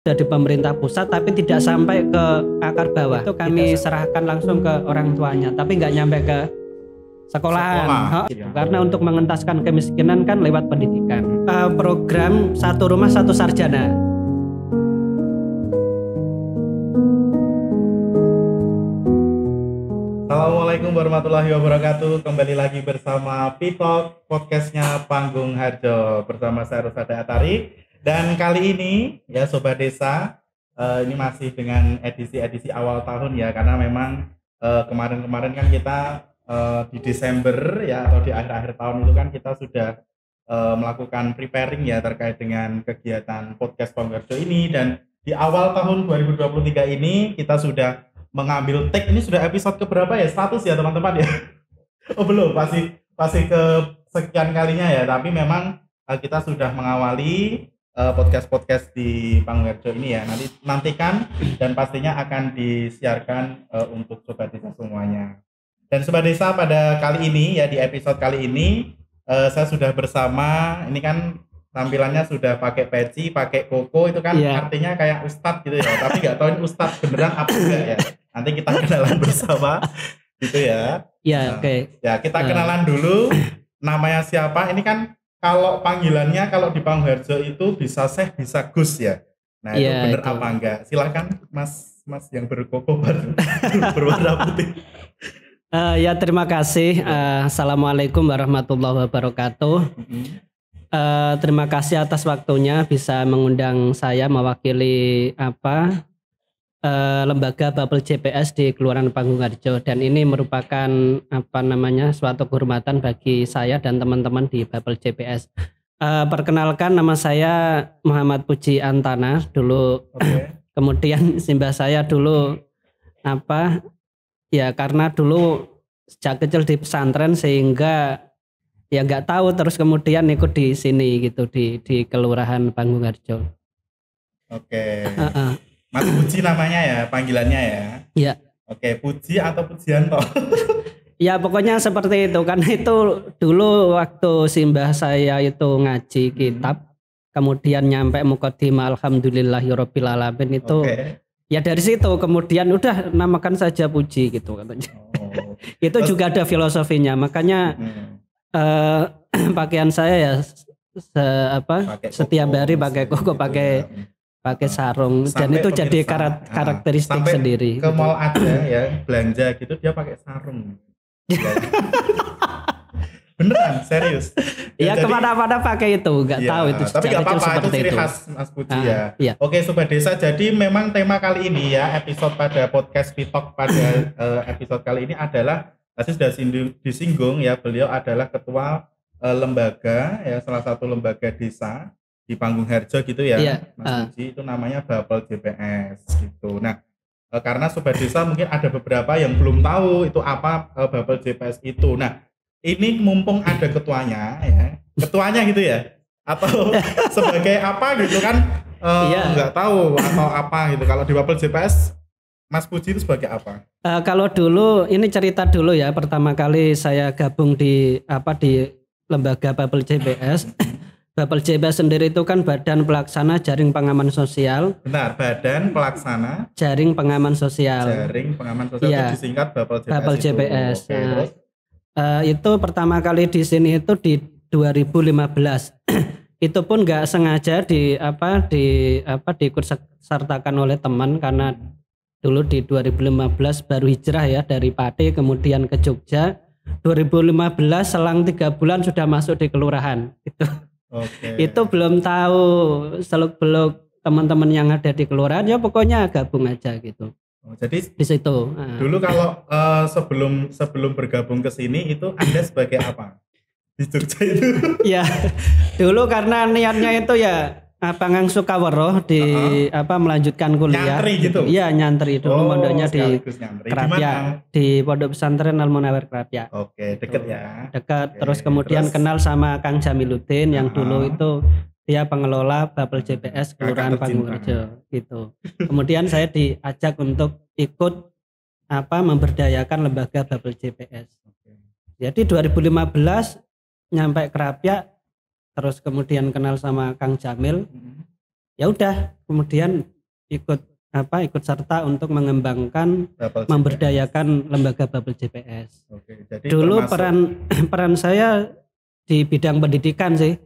dari pemerintah pusat tapi tidak sampai ke akar bawah. Itu kami serahkan langsung ke orang tuanya, tapi nggak nyampe ke sekolahan. Karena untuk mengentaskan kemiskinan kan lewat pendidikan. Program satu rumah satu sarjana. Assalamualaikum warahmatullahi wabarakatuh. Kembali lagi bersama Pitok, podcastnya Panggung Harjo bersama saya Rusada Atari. Dan kali ini ya Sobat Desa, ini masih dengan edisi awal tahun ya, karena memang kemarin-kemarin kan kita di Desember ya, atau di akhir-akhir tahun itu kan kita sudah melakukan preparing ya terkait dengan kegiatan podcast Panggung Harjo ini. Dan di awal tahun 2023 ini kita sudah mengambil take, ini sudah episode keberapa ya, 100 ya teman-teman ya. Oh belum, masih ke sekian kalinya ya, tapi memang kita sudah mengawali podcast di Panggung Harjo ini ya. Nantikan dan pastinya akan disiarkan untuk Sobat Desa semuanya. Dan Sobat Desa, pada kali ini ya, di episode kali ini saya sudah bersama, ini kan tampilannya sudah pakai peci, pakai koko, itu kan artinya kayak ustadz gitu ya, tapi nggak tahu ini ustadz beneran apa enggak ya. Nanti kita kenalan bersama gitu ya. Iya, oke. Ya, kita kenalan dulu. Namanya siapa? Ini kan kalau panggilannya kalau di Panggung Harjo itu bisa Syekh, bisa Gus ya. Nah, itu bener itu apa enggak? Silakan Mas yang berkoko berwarna putih. Ya, terima kasih. Assalamualaikum warahmatullahi wabarakatuh. Terima kasih atas waktunya bisa mengundang saya mewakili lembaga Bubble JPS di Kelurahan Panggung Harjo, dan ini merupakan suatu kehormatan bagi saya dan teman-teman di Bubble JPS. Perkenalkan, nama saya Muhammad Puji Antana dulu. Kemudian simbah saya dulu karena dulu sejak kecil di pesantren sehingga ya nggak tahu, terus kemudian ikut di sini gitu di Kelurahan Panggung Harjo. Oke. Mas Puji namanya ya, panggilannya ya? Iya. Oke, Puji atau Pujianto? Ya pokoknya seperti itu, karena itu dulu waktu simbah saya itu ngaji kitab, kemudian nyampe Muqaddimah Alhamdulillahirabbil alamin itu. Ya dari situ kemudian udah namakan saja Puji gitu katanya. Itu terus, juga ada filosofinya, makanya pakaian saya ya setiap hari pakai koko, pakai sarung, dan itu jadi karakteristik sendiri. Ke mall aja ya belanja gitu dia pakai sarung. Beneran serius. Ya kemana-mana pakai itu, nggak tahu itu. Tapi nggak apa-apa, itu ciri khas Mas Puji ya. Iya. Oke Sobat Desa, jadi memang tema kali ini ya, episode pada podcast Pitok pada episode kali ini adalah, tadi sudah disinggung ya, beliau adalah ketua lembaga ya, salah satu lembaga desa di Panggung Harjo gitu ya, Mas Puji, itu namanya Bubble JPS gitu. Nah, karena Sobat Desa mungkin ada beberapa yang belum tahu itu apa Bubble JPS itu. Nah, ini mumpung ada ketuanya gitu ya, atau sebagai apa gitu kan, nggak tahu atau apa gitu. Kalau di Bubble JPS, Mas Puji itu sebagai apa? Kalau dulu, ini cerita dulu ya, pertama kali saya gabung di lembaga Bubble JPS. Bubble JPS sendiri itu kan Badan Pelaksana Jaring Pengaman Sosial. Benar, Badan Pelaksana Jaring Pengaman Sosial. Jaring Pengaman Sosial itu disingkat Bubble JPS. Bubble JPS. Itu pertama kali di sini itu di 2015. Itu pun nggak sengaja diikut sertakan oleh teman, karena dulu di 2015 baru hijrah ya dari Pati kemudian ke Jogja. 2015 selang 3 bulan sudah masuk di kelurahan gitu. Itu belum tahu seluk-beluk teman-teman yang ada di kelurahan, ya pokoknya gabung aja gitu. Jadi di situ. Dulu kalau sebelum bergabung ke sini itu Anda sebagai apa di Jogja itu? Ya, dulu karena niatnya itu ya ngangsu kaweruh di melanjutkan kuliah. Nyantri gitu. Iya, nyantri dulu mondoknya di Krapia, di Pondok Pesantren Al Munawwir Krapia. Oke, deket ya. Dekat. Terus kemudian kenal sama Kang Jamiluddin yang dulu itu dia pengelola Bubble JPS Kelurahan Panggung Harjo gitu. Kemudian saya diajak untuk ikut memberdayakan lembaga Bubble JPS. Jadi 2015 nyampe Krapia, terus kemudian kenal sama Kang Jamil. ya udah kemudian ikut serta untuk mengembangkan memberdayakan lembaga Bubble JPS. Oke, jadi dulu peran saya di bidang pendidikan sih.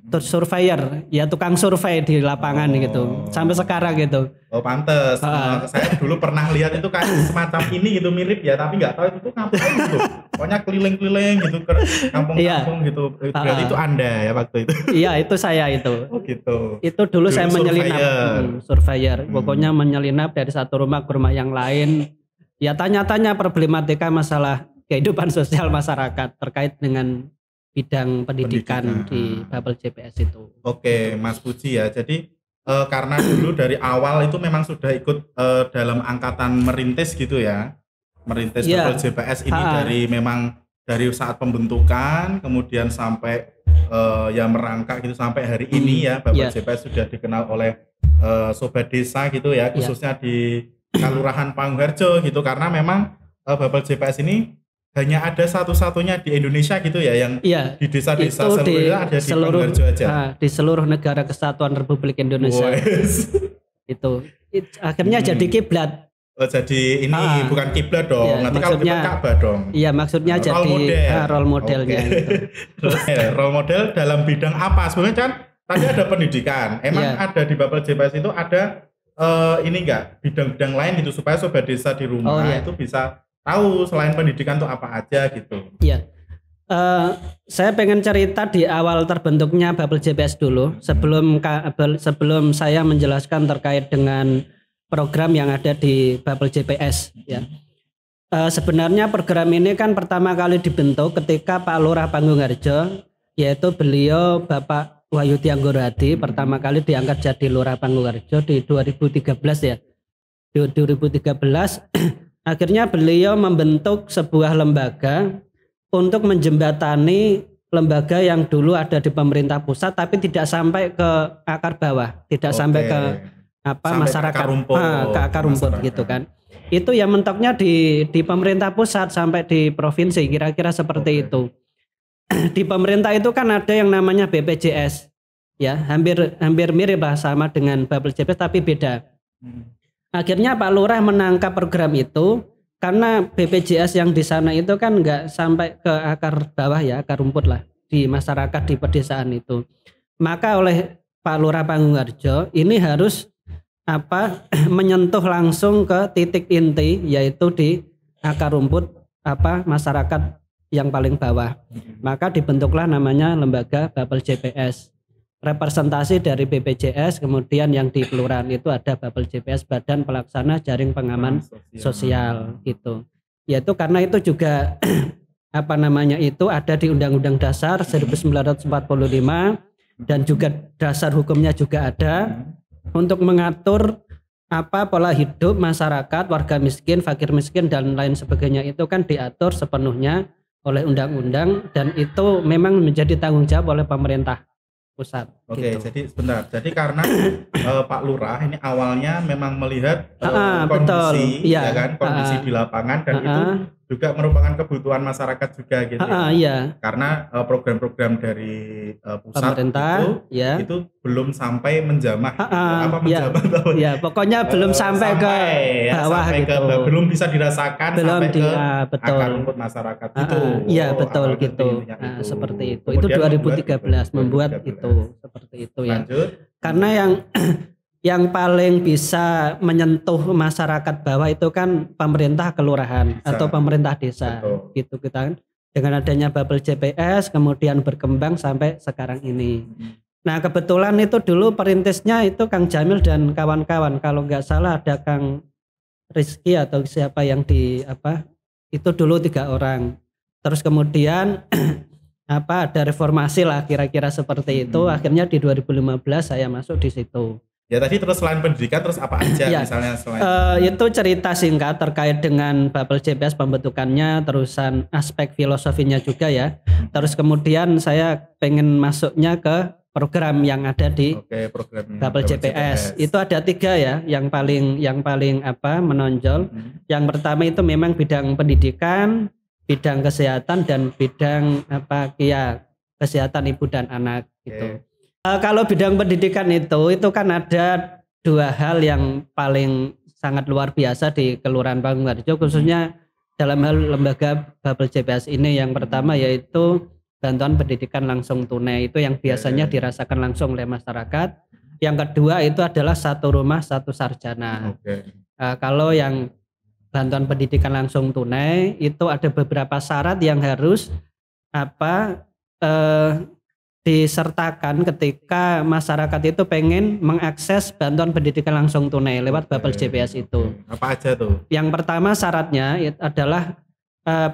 Terus surveyor, ya tukang survei di lapangan gitu, sampai sekarang gitu. Oh pantes, saya dulu pernah lihat itu kayak semacam ini gitu, mirip ya, tapi nggak tahu itu ngapain gitu. Pokoknya keliling-keliling gitu ke kampung-kampung gitu. Berarti itu Anda ya waktu itu? Iya, itu saya itu. Oh gitu. Itu dulu saya menyelinap, surveyor. Pokoknya menyelinap dari satu rumah ke rumah yang lain. Ya tanya-tanya problematika masalah kehidupan sosial masyarakat terkait dengan bidang pendidikan di Bubble JPS itu. Oke, Mas Puji ya. Jadi karena dulu dari awal itu memang sudah ikut dalam angkatan merintis gitu ya. Merintis Bubble JPS ini dari saat pembentukan kemudian sampai ya merangkak gitu sampai hari ini ya Bubble JPS sudah dikenal oleh sobat desa gitu ya, khususnya di Kelurahan Pangungharjo gitu, karena memang Bubble JPS ini hanya ada satu-satunya di Indonesia gitu ya, yang di desa-desa seluruhnya ada di Pangungharjo aja. Di seluruh negara kesatuan Republik Indonesia. Itu akhirnya jadi kiblat. Oh, jadi ini bukan kiblat dong. Nanti kalau kiblat Ka'bah dong. Iya, maksudnya jadi role modelnya. Gitu. Role model dalam bidang apa? Sebenarnya kan tadi ada pendidikan. Emang ada di Bubble JPS itu ada ini enggak bidang-bidang lain gitu supaya sobat desa di rumah itu bisa tahu selain pendidikan tuh apa aja gitu. Iya. Saya pengen cerita di awal terbentuknya Bubble JPS dulu, sebelum saya menjelaskan terkait dengan program yang ada di Bubble JPS ya. Sebenarnya program ini kan pertama kali dibentuk ketika Pak Lurah Pangungharjo, yaitu beliau Bapak Wahyudi Anggoro-Hadi pertama kali diangkat jadi Lurah Pangungharjo di 2013 ya. Di 2013 akhirnya beliau membentuk sebuah lembaga untuk menjembatani lembaga yang dulu ada di pemerintah pusat tapi tidak sampai ke akar bawah, tidak sampai ke masyarakat, ke akar rumput gitu kan. Itu yang mentoknya di pemerintah pusat sampai di provinsi, kira-kira seperti itu. Di pemerintah itu kan ada yang namanya BPJS, ya hampir mirip lah sama dengan Bubble JPS tapi beda. Akhirnya Pak Lurah menangkap program itu karena BPJS yang di sana itu kan nggak sampai ke akar bawah ya, akar rumput lah di masyarakat di pedesaan itu. Maka oleh Pak Lurah Pangungharjo ini harus menyentuh langsung ke titik inti, yaitu di akar rumput masyarakat yang paling bawah. Maka dibentuklah namanya lembaga Bubble JPS. Representasi dari BPJS, kemudian yang di kelurahan itu ada Bubble JPS, Badan Pelaksana Jaring Pengaman Sosial gitu. Yaitu karena itu juga itu ada di Undang-Undang Dasar 1945 dan juga dasar hukumnya juga ada untuk mengatur pola hidup masyarakat, warga miskin, fakir miskin dan lain sebagainya, itu kan diatur sepenuhnya oleh undang-undang dan itu memang menjadi tanggung jawab oleh pemerintah pusat. Oke, gitu. Jadi sebentar. Jadi karena Pak Lurah ini awalnya memang melihat kondisi, ya kan, kondisi di lapangan dan itu juga merupakan kebutuhan masyarakat juga gitu. Iya. Karena program-program dari pusat pemerintah itu belum sampai menjamah. Ya, pokoknya belum sampai ke bawah gitu. Belum bisa dirasakan sampai ke akar rumput masyarakat itu. Iya, betul gitu. Seperti itu. Kemudian itu 2013 membuat itu seperti itu ya. Lanjut. Karena yang paling bisa menyentuh masyarakat bawah itu kan pemerintah kelurahan atau pemerintah desa. Betul. Gitu kita kan. Dengan adanya Bubble JPS kemudian berkembang sampai sekarang ini. Nah, kebetulan itu dulu perintisnya itu Kang Jamil dan kawan-kawan. Kalau nggak salah ada Kang Rizky atau siapa yang itu dulu 3 orang. Terus kemudian ada reformasi lah kira-kira seperti itu. Akhirnya di 2015 saya masuk di situ. Ya tadi terus selain pendidikan terus apa aja misalnya selain itu cerita singkat terkait dengan Bubble JPS pembentukannya, terusan aspek filosofinya juga ya. Terus kemudian saya pengen masuknya ke program yang ada di Bubble JPS. Itu ada 3 ya yang paling menonjol. Yang pertama itu memang bidang pendidikan, bidang kesehatan dan bidang kesehatan ibu dan anak gitu. Kalau bidang pendidikan itu kan ada 2 hal yang paling sangat luar biasa di Kelurahan Panggung-Harjo, khususnya dalam hal lembaga Bubble JPS ini. Yang pertama yaitu bantuan pendidikan langsung tunai, itu yang biasanya dirasakan langsung oleh masyarakat. Yang kedua itu adalah satu rumah satu sarjana. Kalau yang bantuan pendidikan langsung tunai itu ada beberapa syarat yang harus disertakan ketika masyarakat itu pengen mengakses bantuan pendidikan langsung tunai lewat Bubble JPS itu. Apa aja tuh? Yang pertama syaratnya adalah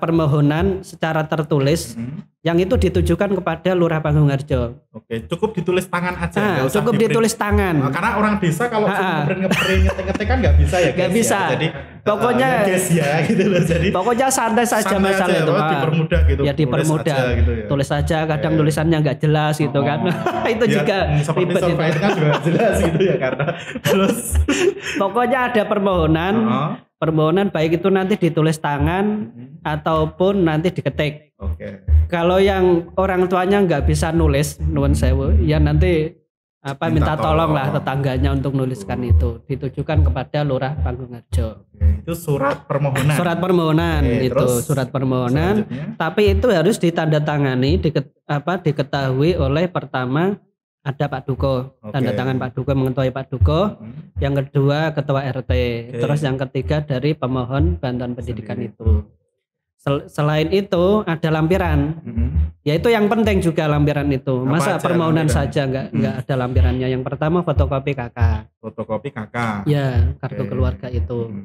permohonan secara tertulis yang itu ditujukan kepada Lurah Panggung-Harjo. Oke, cukup ditulis tangan aja. Cukup ditulis tangan. Karena orang desa kalau ngeprint ngetik kan nggak bisa ya. Nggak bisa. Ya. Jadi pokoknya gitu loh. Jadi pokoknya santai saja masalah itu. Dipermudah gitu. Ya dipermudah. Tulis saja. Kadang tulisannya nggak jelas gitu kan. Itu ya, juga ribet itu. Kan juga jelas gitu ya karena terus. Pokoknya ada permohonan. Permohonan baik itu nanti ditulis tangan ataupun nanti diketik. Kalau yang orang tuanya nggak bisa nulis, nuwun sewu, ya nanti minta tolong lah tetangganya untuk nuliskan itu. Ditujukan kepada Lurah Panggung-Harjo. Itu surat permohonan. Surat permohonan itu, surat permohonan. Tapi itu harus ditandatangani, diketahui oleh pertama ada Pak Duko, tanda tangan Pak Duko, mengetuai Pak Duko. Yang kedua ketua RT. Terus yang ketiga dari pemohon bantuan pendidikan itu. Selain itu ada lampiran. Yaitu yang penting juga lampiran itu. Masa permohonan saja nggak ada lampirannya. Yang pertama fotokopi KK. Fotokopi KK. Ya, kartu keluarga itu.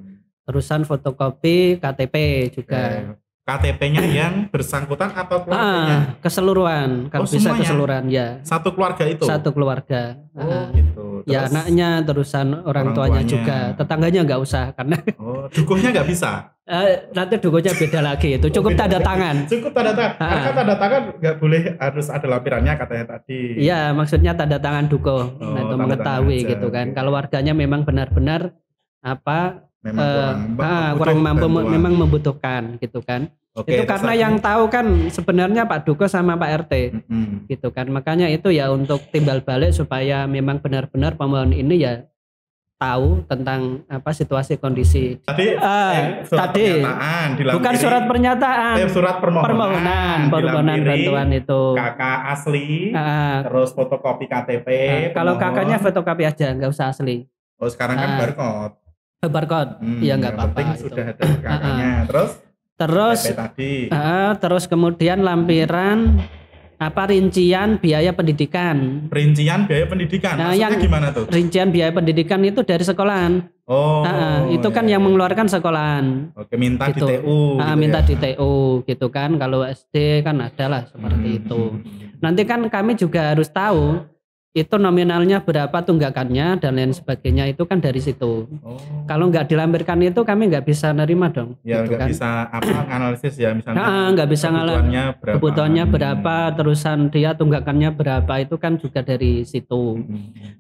Terusan fotokopi KTP juga. KTP-nya yang bersangkutan atau keluarganya? Keseluruhan, kalau bisa semuanya? Keseluruhan ya. Satu keluarga itu? Satu keluarga. Gitu. Ya anaknya, terusan orang tuanya juga. Tetangganya nggak usah karena. Dukuhnya nggak bisa? Nanti dukuhnya beda lagi itu. Cukup tanda tangan. Cukup tanda tangan. Karena tanda tangan nggak boleh harus ada lampirannya katanya tadi. Iya, maksudnya tanda tangan duko. Itu mengetahui gitu kan. Kalau warganya memang benar-benar kurang mampu memang membutuhkan gitu kan. Itu karena yang tahu kan sebenarnya Pak Duko sama Pak RT gitu kan. Makanya itu ya untuk timbal balik supaya memang benar-benar pemohon ini ya tahu tentang situasi kondisi. Tadi bukan surat pernyataan, surat permohonan bantuan itu. Kakak asli, terus fotokopi KTP. Kalau kakaknya fotokopi aja, nggak usah asli. Sekarang kan barcode. Ya nggak apa-apa. Sudah ada kakaknya. Terus kemudian lampiran rincian biaya pendidikan. Rincian biaya pendidikan. Maksudnya gimana tuh? Rincian biaya pendidikan itu dari sekolahan. Itu kan yang mengeluarkan sekolahan. Minta gitu. Di TU. Minta di TU gitu kan. Kalau SD kan ada lah seperti itu. Nanti kan kami juga harus tahu itu nominalnya berapa tunggakannya dan lain sebagainya, itu kan dari situ. Kalau nggak dilampirkan itu kami nggak bisa nerima dong. Ya gitu nggak kan. bisa analisis ya misalnya. Nggak bisa kebutuhannya berapa, terusan dia tunggakannya berapa, itu kan juga dari situ.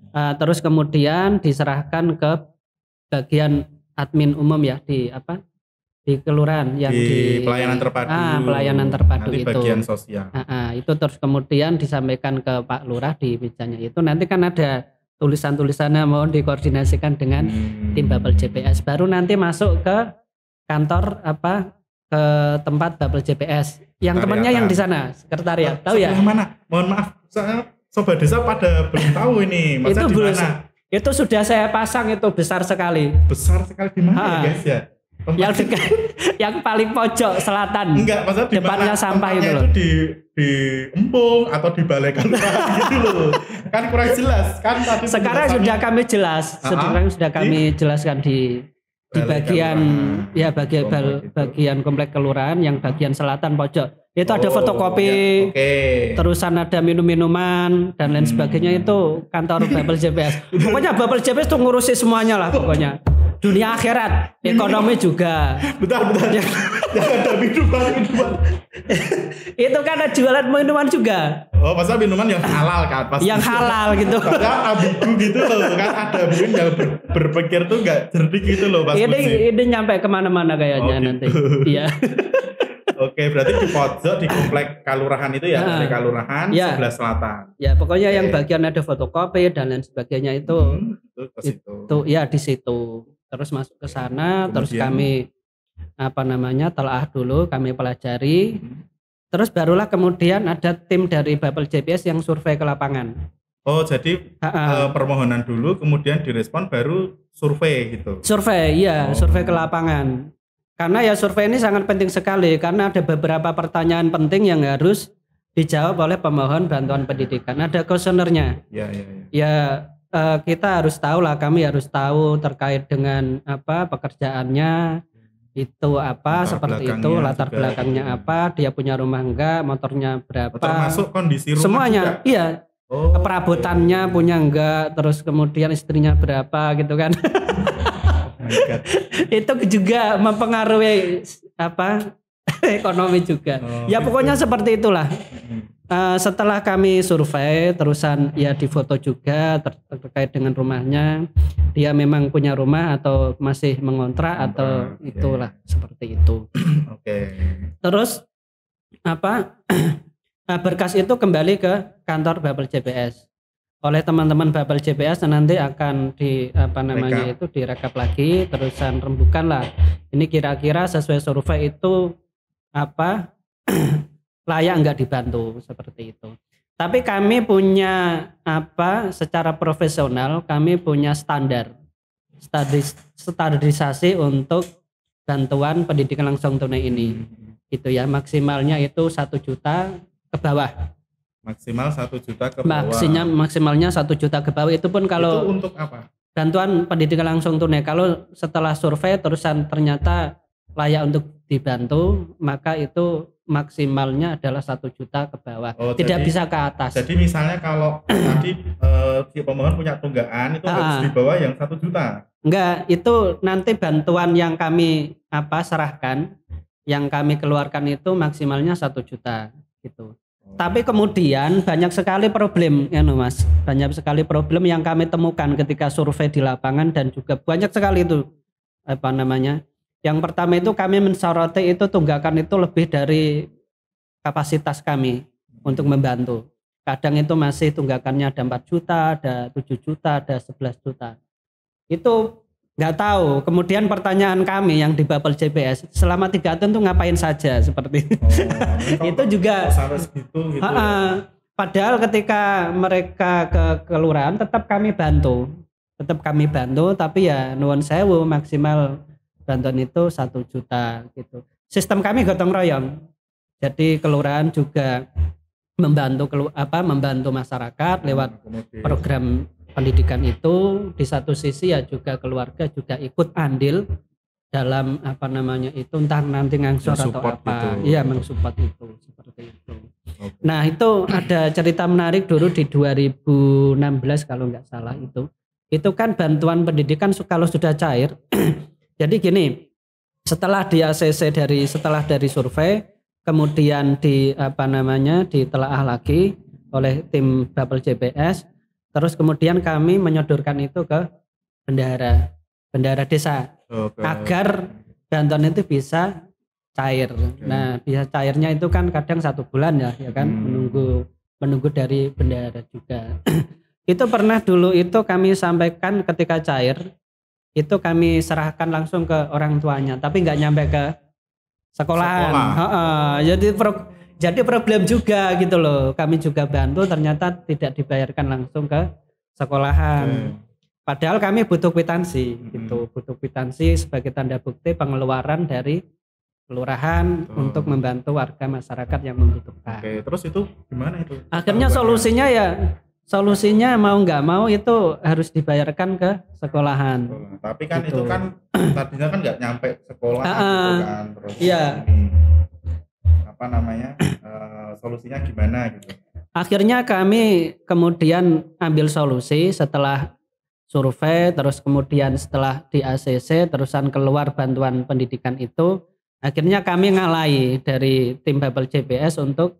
Terus kemudian diserahkan ke bagian admin umum ya di kelurahan yang di pelayanan terpadu. Pelayanan terpadu nanti itu. Bagian sosial. Itu terus kemudian disampaikan ke Pak Lurah di mejanya itu. Nanti kan ada tulisan-tulisannya mohon dikoordinasikan dengan tim Bubble JPS. Baru nanti masuk ke kantor ke tempat Bubble JPS. Yang temannya yang di sana, sekretariat. Tahu ya? Mana? Mohon maaf, sobat desa pada belum tahu ini. Masa di mana? Itu sudah saya pasang, itu besar sekali. Besar sekali di mana ya guys ya? Yang dekat, yang paling pojok selatan. Enggak, maksudnya depannya sampah itu loh. Di Empung atau di Balai Kelurahan gitu loh. Kan kurang jelas kan tadi. Sekarang sudah kami jelas. Sekarang sudah kami jelaskan di bagian bagian komplek kelurahan yang bagian selatan pojok. Itu ada fotokopi, terusan ada minum-minuman dan lain sebagainya, itu kantor Bubble JPS. Pokoknya Bubble JPS itu ngurusi semuanya lah pokoknya. Dunia akhirat, ekonomi juga. Bentar. Yang ada minuman. Itu kan ada jualan minuman juga. Masa minuman yang halal kan? Pasti. Yang halal gitu. Padahal ambigu gitu loh. Kan ada mungkin yang berpikir tuh gak cerdik gitu loh. Ini nyampe kemana-mana kayaknya nanti. Iya. Oke, berarti di pojok di komplek kelurahan itu ya, dari kelurahan Ya. sebelah selatan. Ya, pokoknya yang bagian ada fotokopi dan lain sebagainya itu Itu ke situ. itu ya di situ. Terus masuk ke sana, terus kami telaah dulu, kami pelajari. Terus barulah kemudian ada tim dari Bapel JPS yang survei ke lapangan. Oh, jadi permohonan dulu, kemudian direspon, baru survei gitu. Survei, iya, survei ke lapangan. Karena ya survei ini sangat penting sekali, karena ada beberapa pertanyaan penting yang harus dijawab oleh pemohon bantuan pendidikan. Ada kuesionernya. Ya, kita harus tahu lah, kami harus tahu terkait dengan apa pekerjaannya, itu apa, seperti itu, latar belakangnya apa, dia punya rumah enggak, motornya berapa. Termasuk kondisi rumah semuanya, juga? Iya. Perabotannya punya enggak, terus kemudian istrinya berapa gitu kan. Itu juga mempengaruhi apa ekonomi juga. Ya pokoknya seperti itulah. Setelah kami survei, terusan ya difoto juga terkait dengan rumahnya. Dia memang punya rumah atau masih mengontrak atau itulah seperti itu. Terus apa? Berkas itu kembali ke kantor Bapel JPS oleh teman-teman Bapel JPS, nanti akan direkap lagi, terusan rembukan lah ini kira-kira sesuai survei itu apa layak enggak dibantu, seperti itu. Tapi kami punya secara profesional kami punya standarisasi untuk bantuan pendidikan langsung tunai ini. Itu ya, maksimalnya itu 1 juta ke bawah. Maksimal 1 juta ke bawah. Maksimalnya 1 juta ke bawah. Itu pun kalau itu untuk apa? Bantuan pendidikan langsung tunai. Kalau setelah survei terusan ternyata layak untuk dibantu, maka itu maksimalnya adalah 1 juta ke bawah. Tidak bisa ke atas. Jadi misalnya kalau tadi si pemohon punya tunggakan itu harus di bawah yang 1 juta. Enggak, itu nanti bantuan yang kami serahkan, yang kami keluarkan itu maksimalnya 1 juta gitu. Tapi kemudian banyak sekali problem ya Mas. Banyak sekali problem yang kami temukan ketika survei di lapangan, dan juga banyak sekali itu Yang pertama itu kami mensoroti itu tunggakan itu lebih dari kapasitas kami untuk membantu. Kadang itu masih tunggakannya ada 4 juta, ada 7 juta, ada 11 juta. Itu nggak tahu. Kemudian pertanyaan kami yang di Bapel JPS, selama 3 tahun itu ngapain saja seperti itu juga. Gitu. Padahal ketika mereka ke kelurahan tetap kami bantu, tapi ya nuwun sewu, maksimal bantuan itu 1 juta gitu. Sistem kami gotong royong. Jadi kelurahan juga membantu masyarakat lewat program pendidikan itu. Di satu sisi ya juga keluarga juga ikut andil dalam entah nanti ngangsur atau apa. Iya, mensupport itu, seperti itu. Nah, itu ada cerita menarik dulu di 2016 kalau nggak salah itu. Itu kan bantuan pendidikan kalau sudah cair. Jadi gini, setelah di ACC setelah dari survei, kemudian ditelaah lagi oleh tim Bapel JPS. Terus kemudian kami menyodorkan itu ke bendahara desa, agar bantuan itu bisa cair. Nah, bisa cairnya itu kan kadang 1 bulan ya kan, menunggu dari bendahara juga. Itu pernah dulu itu kami sampaikan ketika cair, itu kami serahkan langsung ke orang tuanya, tapi nggak nyampe ke sekolahan. Jadi problem juga gitu loh. Kami juga bantu, ternyata tidak dibayarkan langsung ke sekolahan. Padahal kami butuh kwitansi gitu, butuh kwitansi sebagai tanda bukti pengeluaran dari kelurahan untuk membantu warga masyarakat yang membutuhkan. Terus itu gimana itu? Akhirnya solusinya mau nggak mau itu harus dibayarkan ke sekolahan. Tapi kan gitu. Itu kan tadinya kan nggak nyampe sekolah gitu kan. Terus solusinya gimana gitu? Akhirnya kami kemudian ambil solusi setelah survei, terus kemudian setelah di ACC terusan keluar bantuan pendidikan itu, akhirnya kami ngalahi dari tim Bapel JPS untuk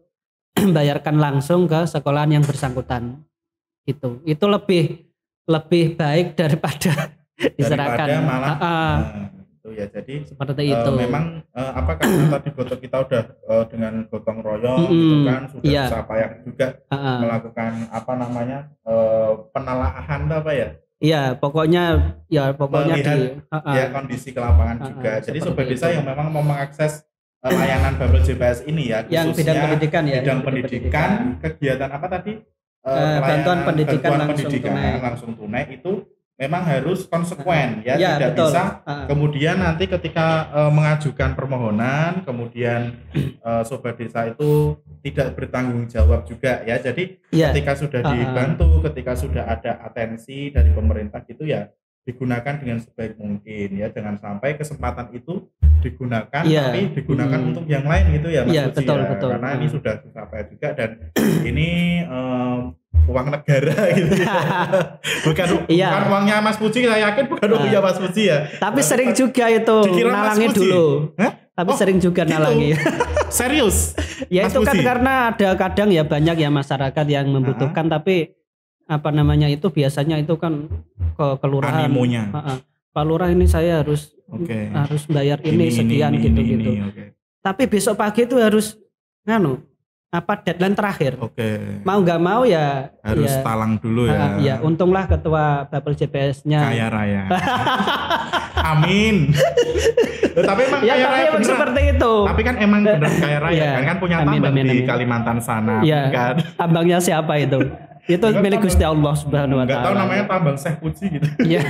bayarkan langsung ke sekolahan yang bersangkutan. Itu lebih baik daripada diserahkan. ya. Jadi seperti itu. Memang apa karena tadi kita udah dengan gotong royong gitu kan sudah susah payah juga melakukan apa namanya penelaahan apa ya. Iya, pokoknya melihat ya kondisi ke lapangan juga. Jadi Sobat Desa yang memang mau mengakses layanan Bubble JPS ini ya, yang bidang pendidikan ya, bidang pendidikan, kegiatan apa tadi? Bantuan pendidikan langsung tunai itu memang harus konsekuen ya, tidak betul. Bisa kemudian nanti ketika mengajukan permohonan kemudian Sobat Desa itu tidak bertanggung jawab juga ya. Jadi ketika sudah dibantu, ketika sudah ada atensi dari pemerintah gitu ya, digunakan dengan sebaik mungkin ya, jangan sampai kesempatan itu digunakan tapi digunakan untuk yang lain gitu ya Mas Puji betul, ya. betul. Karena ini sudah susah payah juga dan ini uang negara gitu ya. bukan uangnya Mas Puji, saya yakin bukan uangnya Mas Puji ya. Tapi sering juga itu nalangi dulu. Tapi sering juga gitu. Nalangi. Serius? Ya itu kan karena ada kadang ya banyak ya masyarakat yang membutuhkan tapi apa namanya itu biasanya itu kan ke kelurahan. Animonya. Pak Lurah ini saya harus bayar ini sekian gitu. Tapi besok pagi itu harus deadline terakhir. Mau nggak mau ya harus talang dulu ya. Ya untunglah ketua Bubble JPS-nya kaya raya. Amin. Tapi emang kaya raya beneran. Seperti itu. Tapi kan emang benar kaya raya kan punya tambang di Kalimantan sana kan. Tambangnya siapa itu? Itu milik Gusti Allah Subhanahu wa taala. Enggak tahu namanya tambang Syekh Puji gitu. Iya.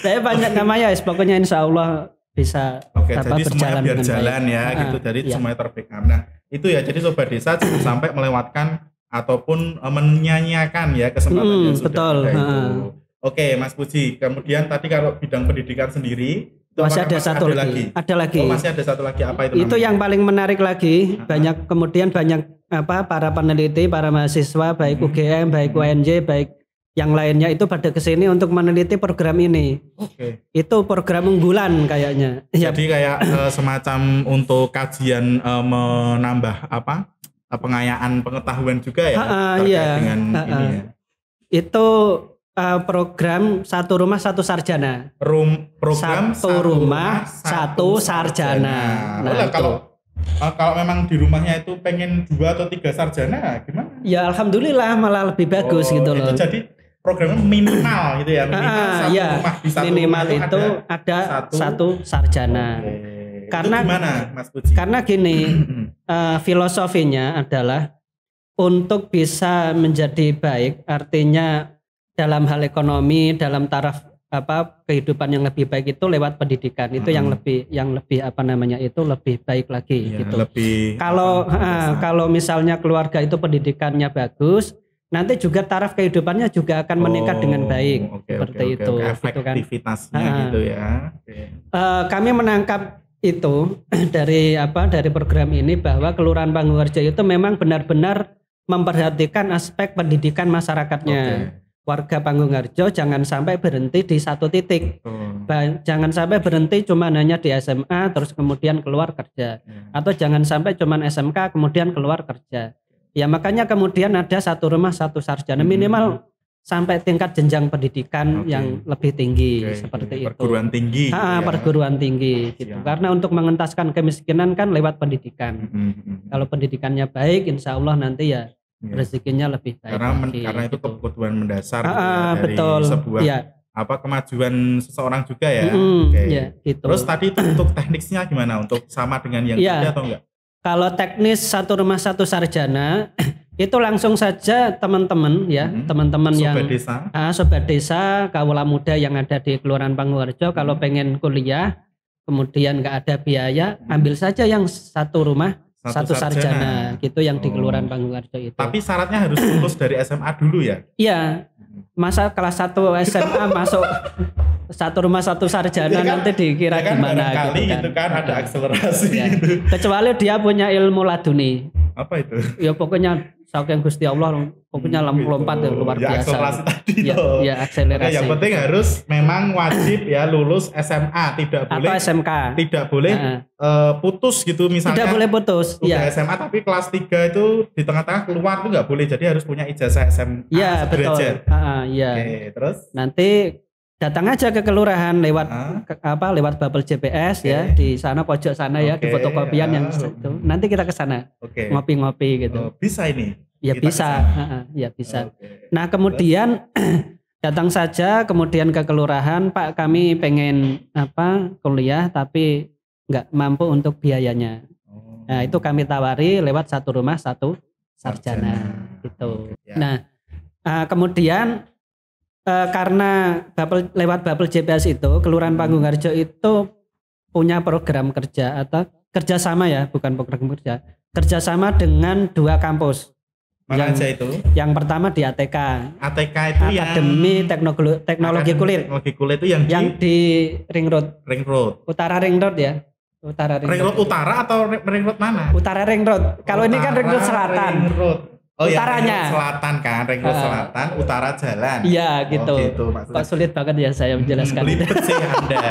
Saya banyak namanya, pokoknya insya Allah bisa jadi semuanya biar jalan baik. Ya gitu. Jadi semuanya terbackup. Nah, itu ya. Jadi Sobat Desa jangan sampai melewatkan ataupun menyanyiakan ya kesempatan yang sudah ada itu. Oke, Mas Puji. Kemudian tadi kalau bidang pendidikan sendiri masih ada satu lagi. Ada lagi. Masih ada satu lagi, apa itu? Itu namanya? Yang paling menarik lagi. Banyak para peneliti, para mahasiswa baik UGM, baik UNJ, baik yang lainnya itu pada kesini untuk meneliti program ini. Itu program unggulan kayaknya. Jadi kayak semacam untuk kajian menambah pengayaan pengetahuan juga ya terkait dengan ini ya. Itu program Satu Rumah Satu Sarjana. Program Satu Rumah Satu Sarjana. Nah, kalau memang di rumahnya itu pengen 2 atau 3 sarjana gimana? Ya alhamdulillah malah lebih bagus gitu loh. Itu jadi programnya minimal gitu ya, minimal satu rumah di satu minimal rumah itu ada satu sarjana. Karena itu gimana Mas Puji? Karena gini, filosofinya adalah untuk bisa menjadi baik, artinya dalam hal ekonomi, dalam taraf kehidupan yang lebih baik itu lewat pendidikan. Itu yang lebih itu lebih baik lagi gitu. Kalau misalnya keluarga itu pendidikannya bagus, nanti juga taraf kehidupannya juga akan meningkat dengan baik. Seperti itu. Efektivitasnya gitu ya. Kami menangkap itu dari program ini bahwa Kelurahan Panggung-Harjo itu memang benar-benar memperhatikan aspek pendidikan masyarakatnya. Warga Panggung-Harjo jangan sampai berhenti di satu titik. Jangan sampai berhenti cuma hanya di SMA terus kemudian keluar kerja. Atau jangan sampai cuma SMK kemudian keluar kerja. Ya makanya kemudian ada Satu Rumah Satu Sarjana, minimal sampai tingkat jenjang pendidikan yang lebih tinggi seperti itu. Perguruan tinggi. Perguruan tinggi gitu. Karena untuk mengentaskan kemiskinan kan lewat pendidikan. Kalau pendidikannya baik, insya Allah nanti ya rezekinya lebih baik. Karena itu kebutuhan mendasar dari betul. Sebuah kemajuan seseorang juga ya. Gitu. Terus tadi itu untuk teknisnya gimana? Untuk sama dengan yang tadi atau enggak? Kalau teknis Satu Rumah Satu Sarjana itu langsung saja teman-teman teman-teman yang sobat desa, kawula muda yang ada di Kelurahan Panggung-Harjo kalau pengen kuliah kemudian nggak ada biaya, ambil saja yang Satu Rumah Satu Sarjana gitu yang di Kelurahan Panggung-Harjo itu. Tapi syaratnya harus lulus dari SMA dulu ya? Iya. Masa kelas 1 SMA masuk Satu Rumah Satu Sarjana nanti dikira gimana gitu kan ada akselerasi gitu. Kecuali dia punya ilmu laduni. Apa itu? Ya pokoknya saking Gusti Allah pokoknya lompat luar biasa. Akselerasi tadi akselerasi. Yang penting harus memang wajib ya lulus SMA, tidak boleh atau SMK. Tidak boleh putus gitu misalnya. Tidak boleh putus. Udah SMA tapi kelas 3 itu di tengah-tengah keluar tuh nggak boleh. Jadi harus punya ijazah SMA. Iya betul. Oke, terus nanti datang aja ke kelurahan lewat lewat Bubble JPS ya, di sana pojok sana ya, di fotokopian yang itu. Nanti kita ke sana ngopi-ngopi gitu. Bisa ini? Ya bisa, ya bisa. Nah kemudian datang saja kemudian ke kelurahan, Pak kami pengen kuliah tapi nggak mampu untuk biayanya. Nah itu kami tawari lewat satu rumah satu sarjana gitu. Nah kemudian karena lewat Bubble JPS itu Kelurahan Panggung-Harjo itu punya program kerja atau kerjasama ya, bukan program kerja, kerjasama dengan 2 kampus. Mana aja itu? Yang pertama di ATK. ATK itu Akademi Teknologi Kulit. Teknologi Kulit itu yang di Ring Road. Ring Road. Utara Ring Road ya. Ring Road utara atau Ring Road mana? Utara Ring Road. Kalau ini kan Ring Road Selatan. Ring Road. Oh utaranya. Ya, selatan kan, Ring Road Selatan, utara jalan. Iya gitu. Gitu Kok sulit banget ya saya menjelaskan. Belibet sih Anda.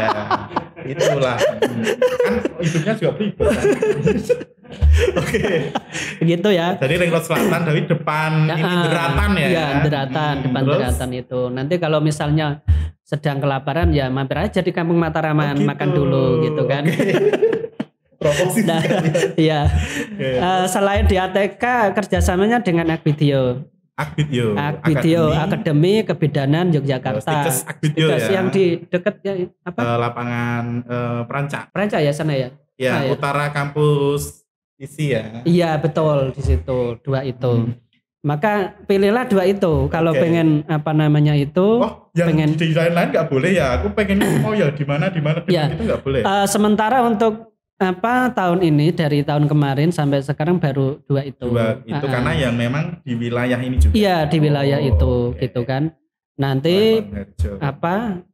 Itulah. Kan hidupnya juga belibet kan. Oke. Begitu ya. Jadi Ring Road Selatan dari depan ini Deratan ya. Iya, Deratan, depan Deratan itu. Nanti kalau misalnya sedang kelaparan ya mampir aja di Kampung Mataraman, makan dulu gitu kan. Promosi. Nah, iya. Selain di ATK kerjasamanya dengan Akvideo. Akvideo Akademi Kebidanan Yogyakarta. Akvideo ya. Yang di dekat ya lapangan Perancak. Perancak ya sana ya. Ya, utara kampus isi ya. Iya betul, di situ 2 itu. Maka pilihlah 2 itu. Kalau pengen itu. Yang pengen di lain-lain nggak boleh ya. Aku pengen ya di mana ya. Itu nggak boleh. Sementara untuk tahun ini dari tahun kemarin sampai sekarang baru 2 itu. 2 itu karena yang memang di wilayah ini juga. Iya di wilayah itu gitu kan. Nanti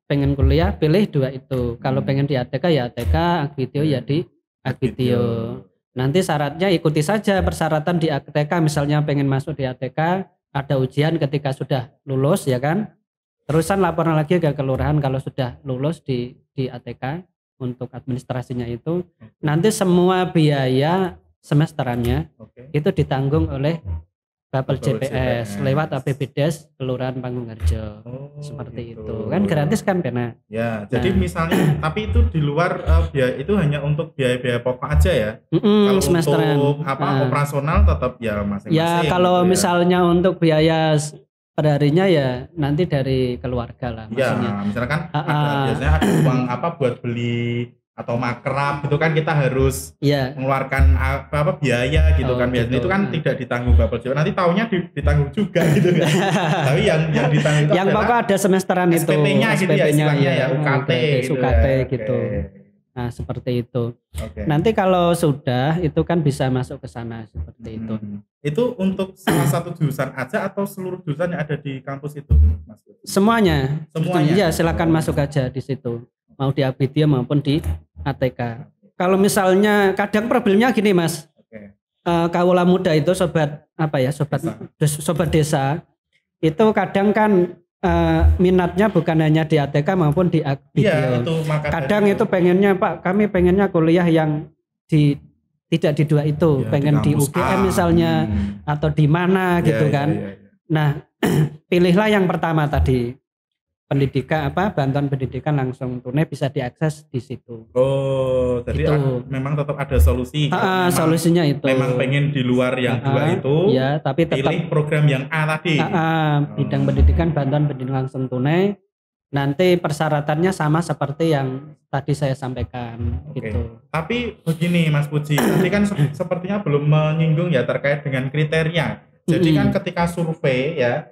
pengen kuliah pilih 2 itu. Kalau pengen di ATK ya ATK, Akvideo ya di Akvideo. Nanti syaratnya ikuti saja persyaratan di ATK. Misalnya pengen masuk di ATK, ada ujian ketika sudah lulus ya kan. Terusan laporan lagi ke kelurahan kalau sudah lulus di ATK untuk administrasinya itu. Nanti semua biaya semesterannya itu ditanggung oleh Bubble JPS lewat APBDes Kelurahan Panggung-Harjo. Seperti gitu. Kan gratis kan Pena? Ya, jadi misalnya tapi itu di luar biaya itu hanya untuk biaya-biaya pokok aja ya. Kalau semesteran. Untuk operasional tetap ya masing-masing. Ya kalau gitu misalnya untuk biaya perharinya ya nanti dari keluarga lah maksudnya. Ya, misalkan biasanya ada uang buat beli atau makrab gitu kan kita harus mengeluarkan biaya gitu kan biasanya gitu. Itu kan tidak ditanggung Bubble JPS. Nanti tahunnya ditanggung juga gitu kan. Tapi yang ditanggung itu yang pokok ada semesteran itu SPP-nya gitu ya istilahnya ya UKT gitu. Nah seperti itu. Nanti kalau sudah itu kan bisa masuk ke sana seperti itu. Itu untuk salah satu jurusan aja atau seluruh jurusan yang ada di kampus itu, Mas? Semuanya. Iya silakan masuk aja di situ. Mau di Akvideo maupun di ATK. Kalau misalnya kadang problemnya gini Mas. Kaula muda itu sobat desa itu kadang kan minatnya bukan hanya di ATK maupun di Akvideo. Kadang itu pengennya Pak, kami pengennya kuliah yang tidak di 2 itu, pengen di UGM misalnya atau di mana gitu kan. Nah, pilihlah yang pertama tadi. Pendidikan bantuan pendidikan langsung tunai bisa diakses di situ. Oh, jadi memang tetap ada solusi. Solusinya itu. Memang pengen di luar yang 2 itu. Ya, tapi tetap pilih program yang A tadi. Bidang pendidikan bantuan pendidikan langsung tunai. Nanti persyaratannya sama seperti yang tadi saya sampaikan gitu. Tapi begini Mas Puji, tadi kan sepertinya belum menyinggung ya terkait dengan kriteria. Jadi kan ketika survei ya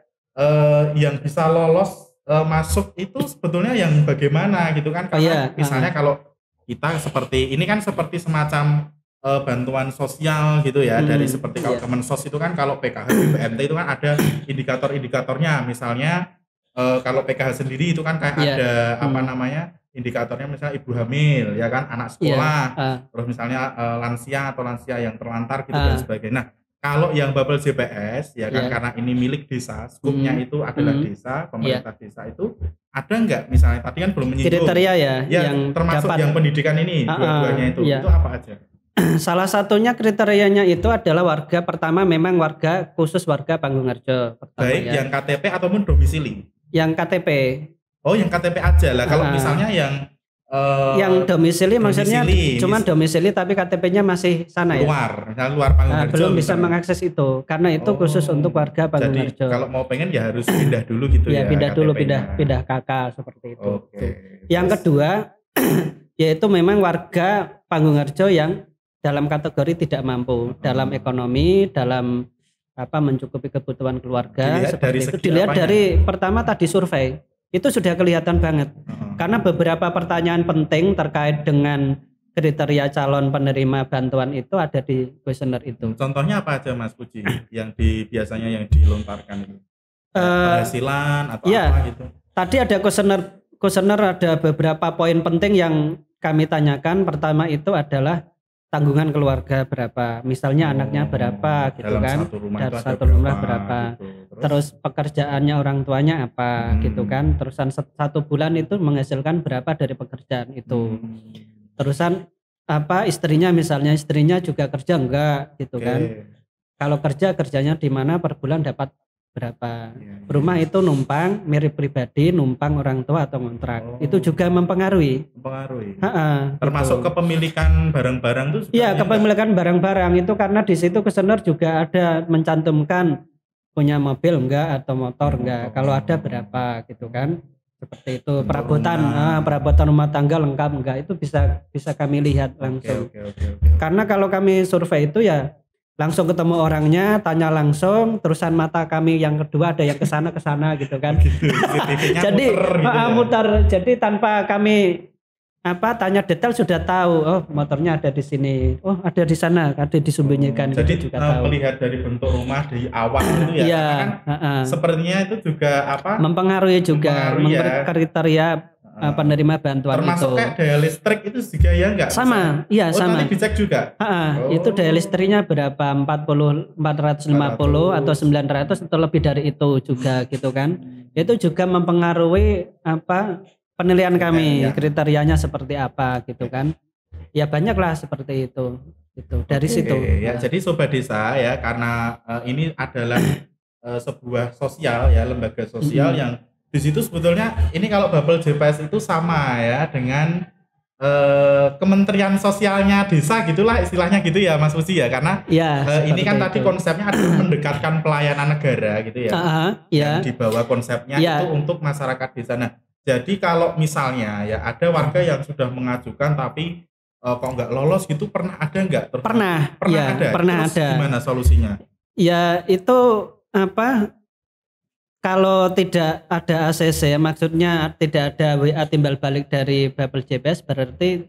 yang bisa lolos masuk itu sebetulnya yang bagaimana gitu kan karena misalnya kalau kita seperti ini kan seperti semacam bantuan sosial gitu ya dari seperti kalau Kemensos itu kan kalau PKH BPNT itu kan ada indikator-indikatornya misalnya kalau PKH sendiri itu kan kayak ada indikatornya misalnya ibu hamil ya kan anak sekolah terus misalnya lansia atau lansia yang terlantar gitu dan sebagainya. Nah kalau yang Bubble JPS ya kan karena ini milik desa, skupnya itu adalah desa, pemerintah desa itu ada nggak misalnya tadi kan belum menyinggung kriteria yang termasuk dapat, yang pendidikan ini dua-duanya itu apa aja? Salah satunya kriterianya itu adalah warga pertama memang khusus warga Panggung-Harjo. Baik yang KTP ataupun domisili? Yang KTP. Oh, yang KTP aja lah. Kalau misalnya yang domisili maksudnya cuman domisili tapi KTP-nya masih sana luar Panggung Harjo. Belum bisa mengakses itu karena itu khusus untuk warga Panggung Harjo. Jadi kalau mau pengen ya harus pindah dulu gitu ya. Pindah dulu, pindah KK seperti itu. Yang kedua yaitu memang warga Panggung Harjo yang dalam kategori tidak mampu dalam ekonomi, dalam mencukupi kebutuhan keluarga. Dilihat dari pertama tadi survei. Itu sudah kelihatan banget. Karena beberapa pertanyaan penting terkait dengan kriteria calon penerima bantuan itu ada di kuesioner itu. Contohnya apa aja Mas Puji yang biasanya yang dilontarkan itu? Penghasilan atau apa gitu? Tadi ada kuesioner ada beberapa poin penting yang kami tanyakan. Pertama itu adalah tanggungan keluarga berapa, misalnya anaknya berapa gitu kan, dari satu rumah berapa, gitu. Terus pekerjaannya orang tuanya apa gitu kan, terusan satu bulan itu menghasilkan berapa dari pekerjaan itu, terusan istrinya misalnya istrinya juga kerja enggak gitu kan, kalau kerjanya di mana per bulan dapat berapa, rumah itu numpang mirip pribadi, numpang orang tua atau kontrak, itu juga mempengaruhi. Termasuk gitu. Kepemilikan barang-barang itu. Iya, kepemilikan barang-barang itu karena di situ kuesioner juga ada mencantumkan punya mobil enggak atau motor enggak, kalau ada berapa gitu kan, seperti itu. Perabotan rumah tangga lengkap enggak, itu bisa kami lihat langsung. Karena kalau kami survei itu ya langsung ketemu orangnya, tanya langsung, terusan mata kami yang kedua ada yang kesana gitu kan. Jadi muter, jadi tanpa kami tanya detail sudah tahu, oh motornya ada di sini, oh ada di sana, ada disembunyikan. Jadi juga tahu. Melihat dari bentuk rumah dari awal itu ya, kan sepertinya itu juga mempengaruhi juga kriteria penerima bantuan. Termasuk itu. Kayak daya listrik itu juga ya enggak? Sama, iya sama. Tadi dicek juga. Itu daya listriknya berapa? 450 atau 900 atau lebih dari itu juga gitu kan. Itu juga mempengaruhi penilaian kami, kriterianya seperti apa gitu kan. Ya banyaklah seperti itu. Gitu. Dari situ. Ya, jadi Sobat Desa ya, karena ini adalah sebuah sosial ya, lembaga sosial yang di situ sebetulnya ini kalau Bubble JPS itu sama ya dengan Kementerian Sosialnya desa gitulah istilahnya gitu ya Mas Uzi ya, karena ini kan tadi konsepnya adalah mendekatkan pelayanan negara gitu ya. Yang dibawa konsepnya itu untuk masyarakat desa. Nah, jadi kalau misalnya ya ada warga yang sudah mengajukan tapi kok nggak lolos gitu, pernah ada nggak? Pernah ada. Gimana solusinya? Ya itu kalau tidak ada ACC, maksudnya tidak ada WA timbal balik dari Bubble JPS, berarti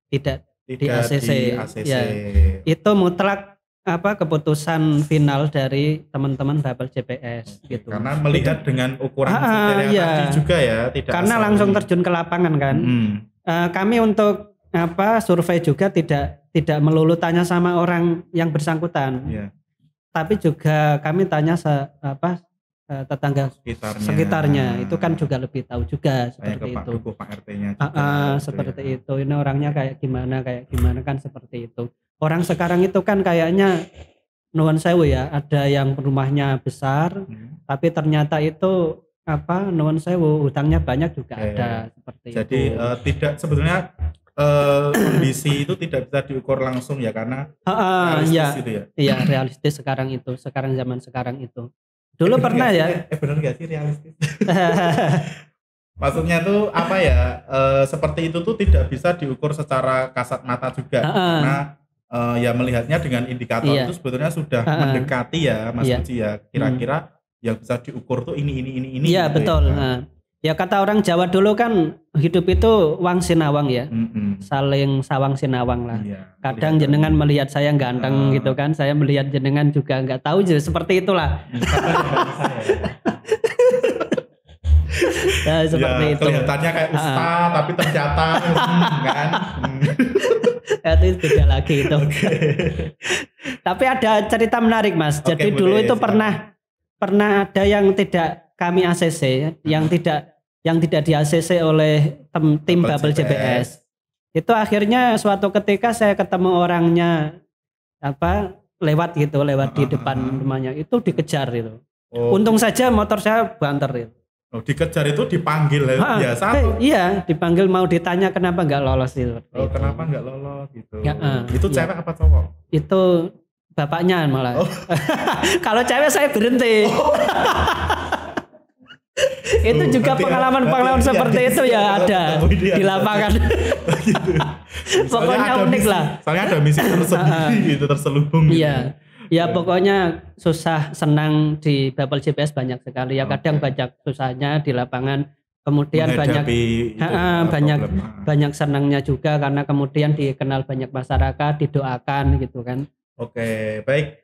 tidak di ACC. Ya, itu mutlak keputusan final dari teman-teman Bubble JPS gitu. Karena melihat dengan ukuran tadi juga ya, tidak karena langsung terjun ke lapangan kan. Kami untuk survei juga tidak melulu tanya sama orang yang bersangkutan. Tapi juga kami tanya tetangga sekitarnya itu kan juga lebih tahu juga seperti itu. Pak RT-nya seperti itu. Ini orangnya kayak gimana kan seperti itu. Orang sekarang itu kan kayaknya nuwun sewu ya, ada yang rumahnya besar tapi ternyata itu nuwun sewu hutangnya banyak juga ada seperti itu. Jadi tidak sebetulnya kondisi itu tidak bisa diukur langsung ya, karena realistis gitu ya. Iya, realistis sekarang zaman sekarang itu. Dulu pernah ya? Benar gak sih realistis? Maksudnya tuh seperti itu tuh tidak bisa diukur secara kasat mata juga, karena ya melihatnya dengan indikator itu sebetulnya sudah mendekati ya Mas Puji ya, kira-kira yang bisa diukur tuh ini. Iya gitu betul. Ya kata orang Jawa dulu kan hidup itu wang sinawang ya, saling sawang sinawang lah. Kadang jenengan melihat saya ganteng gitu kan, saya melihat jenengan juga nggak tahu seperti itulah. Ya seperti itu. Kelihatannya kayak ustaz tapi ternyata kan. Itu beda lagi itu. Tapi ada cerita menarik Mas. Jadi dulu itu pernah ada yang tidak kami ACC, yang tidak di ACC oleh tim Bubble JPS. Itu akhirnya suatu ketika saya ketemu orangnya lewat di depan rumahnya, itu dikejar itu. Untung saja motor saya banter itu. Oh, dikejar itu dipanggil biasa. Iya, dipanggil mau ditanya kenapa nggak lolos itu. Oh, kenapa nggak lolos gitu. Ya, itu iya. cewek apa cowok? Itu bapaknya malah. Oh. Kalau cewek saya berhenti. Oh. Itu juga pengalaman-pengalaman seperti itu ya ada di lapangan. Gitu. Pokoknya unik lah. Soalnya ada misi tersendiri gitu, terselubung. Iya. Gitu. Ya pokoknya susah senang di Bapel GPS banyak sekali ya. Kadang banyak susahnya di lapangan. Kemudian banyak senangnya juga karena kemudian dikenal banyak masyarakat, didoakan gitu kan. Oke, baik.